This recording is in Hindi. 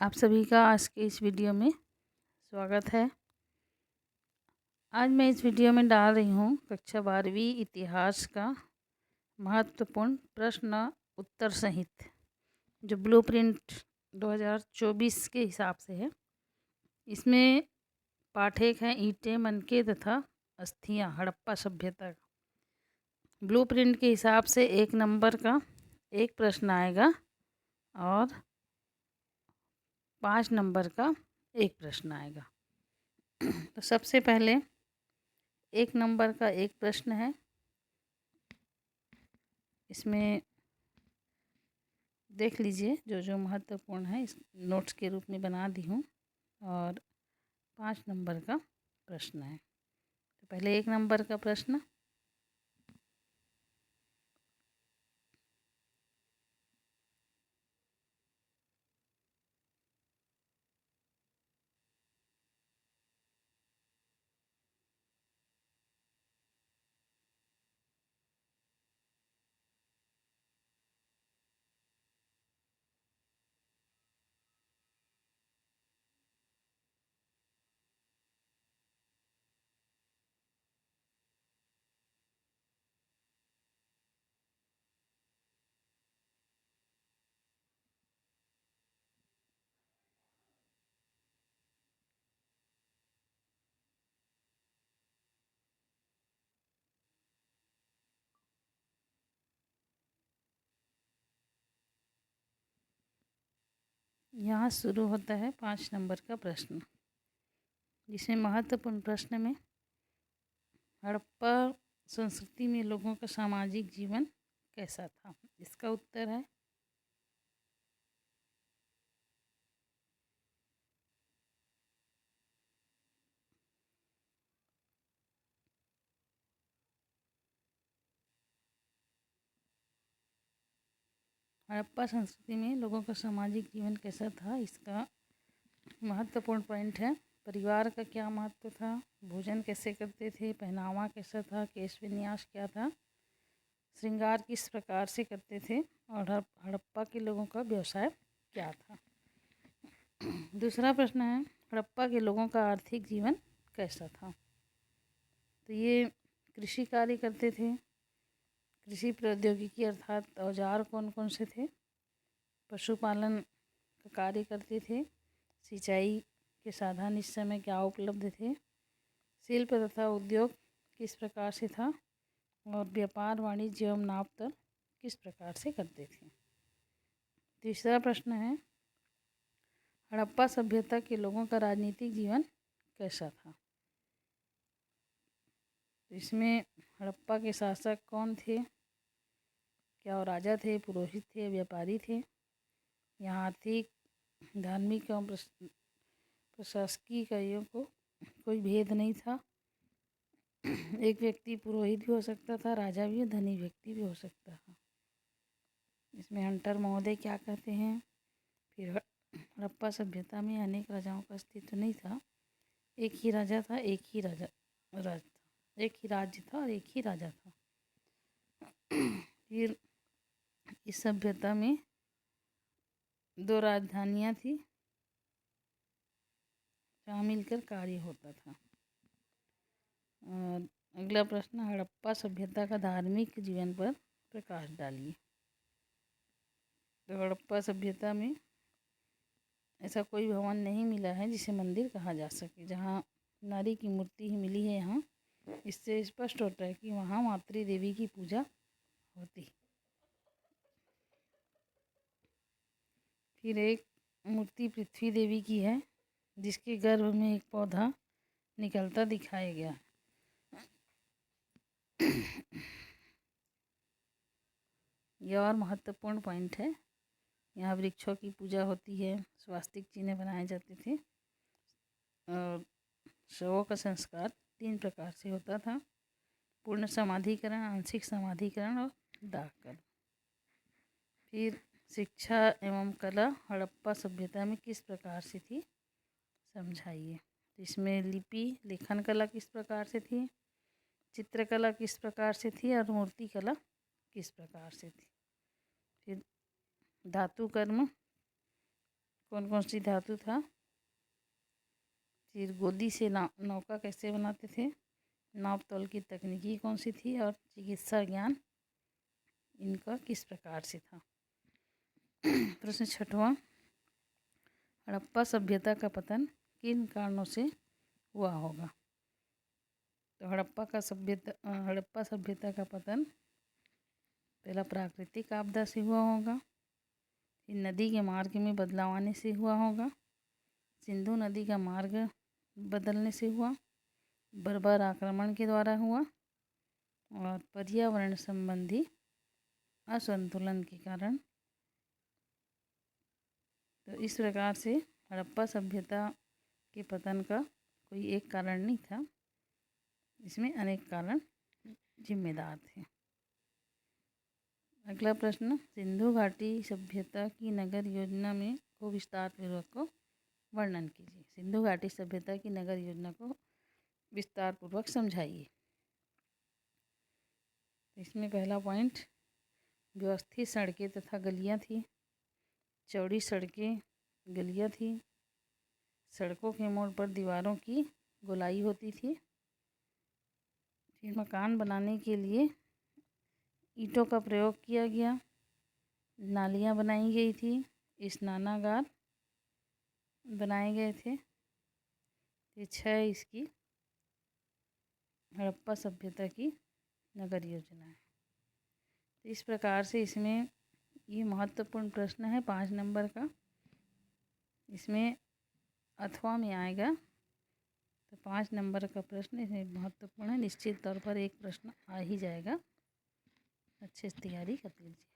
आप सभी का आज के इस वीडियो में स्वागत है। आज मैं इस वीडियो में डाल रही हूँ कक्षा 12वीं इतिहास का महत्वपूर्ण प्रश्न उत्तर सहित, जो ब्लूप्रिंट 2024 के हिसाब से है। इसमें पाठ एक है ईंटें, मनके तथा अस्थियाँ, हड़प्पा सभ्यता का। ब्लूप्रिंट के हिसाब से 1 नंबर का एक प्रश्न आएगा और 5 नंबर का एक प्रश्न आएगा। तो सबसे पहले 1 नंबर का एक प्रश्न है। इसमें देख लीजिए जो जो महत्वपूर्ण है, इस नोट्स के रूप में बना दी हूँ। और 5 नंबर का प्रश्न है। तो पहले 1 नंबर का प्रश्न, यहाँ शुरू होता है 5 नंबर का प्रश्न, जिसमें महत्वपूर्ण प्रश्न में हड़प्पा संस्कृति में लोगों का सामाजिक जीवन कैसा था। इसका उत्तर है हड़प्पा संस्कृति में लोगों का सामाजिक जीवन कैसा था। इसका महत्वपूर्ण पॉइंट है परिवार का क्या महत्व था, भोजन कैसे करते थे, पहनावा कैसा था, केश विन्यास क्या था, श्रृंगार किस प्रकार से करते थे और हड़प्पा के लोगों का व्यवसाय क्या था। दूसरा प्रश्न है हड़प्पा के लोगों का आर्थिक जीवन कैसा था। तो ये कृषि कार्य करते थे। कृषि प्रौद्योगिकी अर्थात औजार कौन कौन से थे, पशुपालन का कार्य करते थे, सिंचाई के साधन इस समय क्या उपलब्ध थे, शिल्प तथा उद्योग किस प्रकार से था और व्यापार वाणिज्य एवं नापतोल किस प्रकार से करते थे। तीसरा प्रश्न है हड़प्पा सभ्यता के लोगों का राजनीतिक जीवन कैसा था। इसमें हड़प्पा के शासक कौन थे, क्या वो राजा थे, पुरोहित थे, व्यापारी थे। यहाँ आर्थिक, धार्मिक एवं प्रशासकीय कार्यों को कोई भेद नहीं था। एक व्यक्ति पुरोहित भी हो सकता था, राजा भी, धनी व्यक्ति भी हो सकता था। इसमें हंटर महोदय क्या कहते हैं। फिर हड़प्पा सभ्यता में अनेक राजाओं का अस्तित्व नहीं था, एक ही राजा था, एक ही राज्य था और एक ही राजा था। फिर इस सभ्यता में 2 राजधानियाँ थी जहाँ मिलकर कार्य होता था। और अगला प्रश्न हड़प्पा सभ्यता का धार्मिक जीवन पर प्रकाश डालिए। तो हड़प्पा सभ्यता में ऐसा कोई भवन नहीं मिला है जिसे मंदिर कहा जा सके। जहाँ नारी की मूर्ति ही मिली है यहाँ, इससे स्पष्ट होता है कि वहाँ मातृ देवी की पूजा होती। फिर एक मूर्ति पृथ्वी देवी की है, जिसके गर्भ में एक पौधा निकलता दिखाया गया। यह और महत्वपूर्ण पॉइंट है। यहाँ वृक्षों की पूजा होती है, स्वास्तिक चिन्ह बनाए जाते थे और शवों का संस्कार 3 प्रकार से होता था, पूर्ण समाधिकरण, आंशिक समाधिकरण और दाहकरण। फिर शिक्षा एवं कला हड़प्पा सभ्यता में किस प्रकार से थी, समझाइए। तो इसमें लिपि लेखन कला किस प्रकार से थी, चित्रकला किस प्रकार से थी और मूर्ति कला किस प्रकार से थी। फिर धातु कर्म कौन कौन सी धातु था, फिर गोदी से नौका कैसे बनाते थे, नाप तोल की तकनीकी कौन सी थी, और चिकित्सा ज्ञान इनका किस प्रकार से था। प्रश्न 6वां, हड़प्पा सभ्यता का पतन किन कारणों से हुआ होगा। तो हड़प्पा सभ्यता का पतन पहला प्राकृतिक आपदा से हुआ होगा, फिर नदी के मार्ग में बदलाव आने से हुआ होगा, सिंधु नदी का मार्ग बदलने से हुआ, बर्बर आक्रमण के द्वारा हुआ, और पर्यावरण संबंधी असंतुलन के कारण। तो इस प्रकार से हड़प्पा सभ्यता के पतन का कोई एक कारण नहीं था, इसमें अनेक कारण जिम्मेदार थे। अगला प्रश्न, सिंधु घाटी सभ्यता की नगर योजना में को विस्तार पूर्वक को वर्णन कीजिए। सिंधु घाटी सभ्यता की नगर योजना को विस्तार पूर्वक समझाइए। इसमें पहला पॉइंट, व्यवस्थित सड़कें तथा गलियां थी, चौड़ी सड़कें गलियां थी, सड़कों के मोड़ पर दीवारों की गोलाई होती थी, फिर मकान बनाने के लिए ईंटों का प्रयोग किया गया, नालियां बनाई गई थी, स्नानागार बनाए गए थे। ये 6 इसकी हड़प्पा सभ्यता की नगर योजना है। तो इस प्रकार से इसमें ये महत्वपूर्ण प्रश्न है 5 नंबर का, इसमें अथवा में आएगा। तो 5 नंबर का प्रश्न इसमें महत्वपूर्ण है, निश्चित तौर पर एक प्रश्न आ ही जाएगा, अच्छे से तैयारी कर लीजिए।